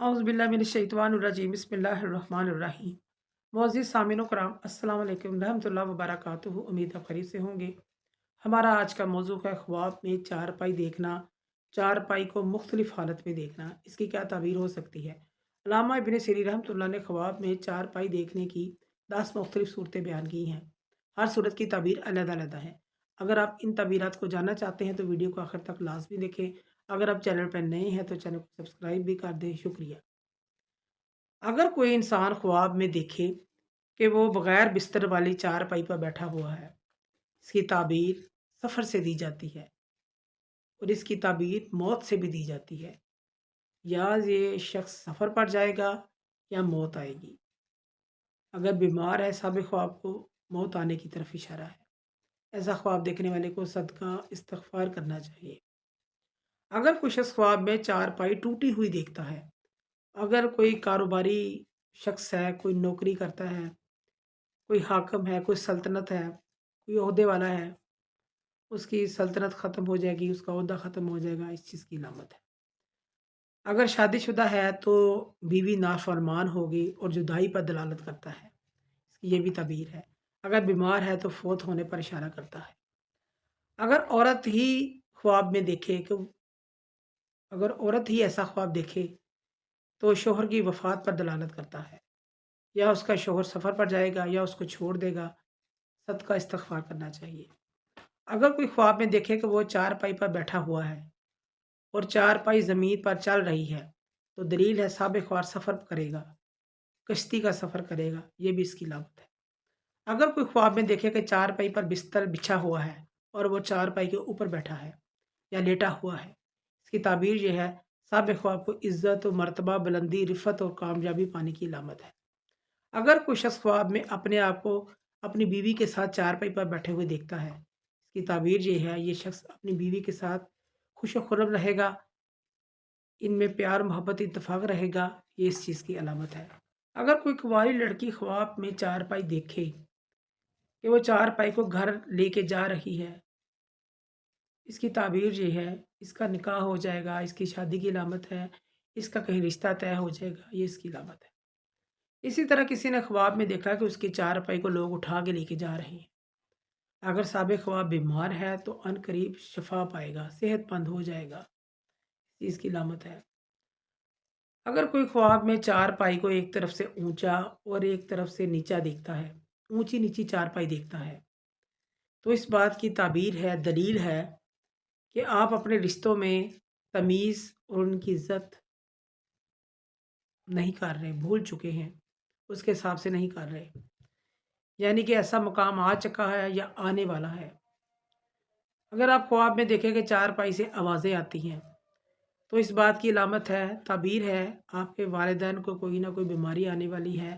औज़ुबिल्लाहिमिनश्शैतानिर्रजीम बिस्मिल्लाहिर्रहमानिर्रहीम। मुअज़्ज़िज़ सामिनो कराम अस्सलाम वालेकुम रहमतुल्लाहि व बरकातुहू। उम्मीद है खैरियत से होंगे। हमारा आज का मौजू है ख्वाब में चारपाई देखना, चारपाई को मुख्तलिफ हालत में देखना, इसकी क्या ताबीर हो सकती है। अल्लामा इब्न सीरीन रहमतुल्लाह ने ख्वाब में चारपाई देखने की 10 मुख्तलिफ सूरतें बयान की हैं। हर सूरत की ताबीर अलग-अलग है। अगर आप इन ताबीरात को जानना चाहते हैं तो वीडियो को आखिर तक लाज़मी देखें। अगर आप चैनल पर नए हैं तो चैनल को सब्सक्राइब भी कर दें। शुक्रिया। अगर कोई इंसान ख्वाब में देखे कि वो बगैर बिस्तर वाली चारपाई पर बैठा हुआ है, इसकी ताबीर सफ़र से दी जाती है और इसकी ताबीर मौत से भी दी जाती है। या ये शख्स सफ़र पर जाएगा या मौत आएगी। अगर बीमार है, साबिक़ ख्वाब को मौत आने की तरफ इशारा है। ऐसा ख्वाब देखने वाले को सदका इस्तिग़फ़ार करना चाहिए। अगर कोई शख्स ख्वाब में चारपाई टूटी हुई देखता है, अगर कोई कारोबारी शख्स है, कोई नौकरी करता है, कोई हाकिम है, कोई सल्तनत है, कोई ओहदे वाला है, उसकी सल्तनत ख़त्म हो जाएगी, उसका ओहदा ख़त्म हो जाएगा, इस चीज़ की अलामत है। अगर शादीशुदा है तो बीवी नाफरमान होगी और जुदाई पर दलालत करता है, ये भी ताबीर है। अगर बीमार है तो फ़ौत होने पर इशारा करता है। अगर औरत ही ख्वाब में देखे कि अगर औरत ही ऐसा ख्वाब देखे तो शौहर की वफ़ात पर दलालत करता है, या उसका शौहर सफ़र पर जाएगा या उसको छोड़ देगा, सदका इस्तिग़फ़ार करना चाहिए। अगर कोई ख्वाब में देखे कि वो चारपाई पर बैठा हुआ है और चारपाई ज़मीन पर चल रही है, तो दलील है साबिक़ ख्वाब सफ़र करेगा, कश्ती का सफ़र करेगा, ये भी इसकी अलामत है। अगर कोई ख्वाब में देखे कि चारपाई पर बिस्तर बिछा हुआ है और वो चारपाई के ऊपर बैठा है या लेटा हुआ है, इसकी ताबीर ये है साबिक़ ख्वाब को इज़्ज़त और मर्तबा, बुलंदी, रिफ़्फ़त और कामयाबी पाने की अलामत है। अगर कोई शख्स ख्वाब में अपने आप को अपनी बीवी के साथ चारपाई पर बैठे हुए देखता है, इसकी ताबीर ये है ये शख्स अपनी बीवी के साथ खुश व खुर्रम रहेगा, इनमें प्यार, मोहब्बत, इत्तेफ़ाक रहेगा, ये इस चीज़ की अलामत है। अगर कोई कुँवारी लड़की ख्वाब में चारपाई देखे कि वो चारपाई को घर लेके जा रही है, इसकी ताबीर ये है इसका निकाह हो जाएगा, इसकी शादी की अलामत है, इसका कहीं रिश्ता तय हो जाएगा, ये इसकी अलामत है। इसी तरह किसी ने ख्वाब में देखा कि उसकी चारपाई को लोग उठा के लेके जा रहे हैं। अगर साबिक़ ख्वाब बीमार है तो अनकरीब शफ़ा पाएगा, सेहतमंद हो जाएगा, इस की अलामत है। अगर कोई ख्वाब में चारपाई को एक तरफ से ऊंचा और एक तरफ से नीचा देखता है, ऊंची नीची चारपाई देखता है, तो इस बात की ताबीर है, दलील है कि आप अपने रिश्तों में तमीज़ और उनकी इज़्ज़त नहीं कर रहे, भूल चुके हैं, उसके हिसाब से नहीं कर रहे। यानी कि ऐसा मुकाम आ चुका है या आने वाला है। अगर आप ख्वाब में देखें कि चारपाई से आवाज़ें आती हैं, तो इस बात की अलामत है, ताबीर है, आपके वालिदैन को कोई ना कोई बीमारी आने वाली है,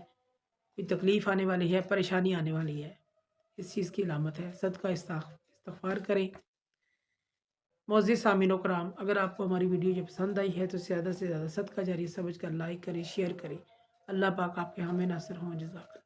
कोई तकलीफ़ आने वाली है, परेशानी आने वाली है। इस चीज़ की अलामत है। सदका इस्तिग़फ़ार करें। मुअज़्ज़िज़ सामिनो कराम, अगर आपको हमारी वीडियो जो पसंद आई है तो ज़्यादा से ज़्यादा सदका जारिया समझकर लाइक करें, शेयर करें। अल्लाह पाक आपके हामी नासिर हों। जज़ाकल्लाह।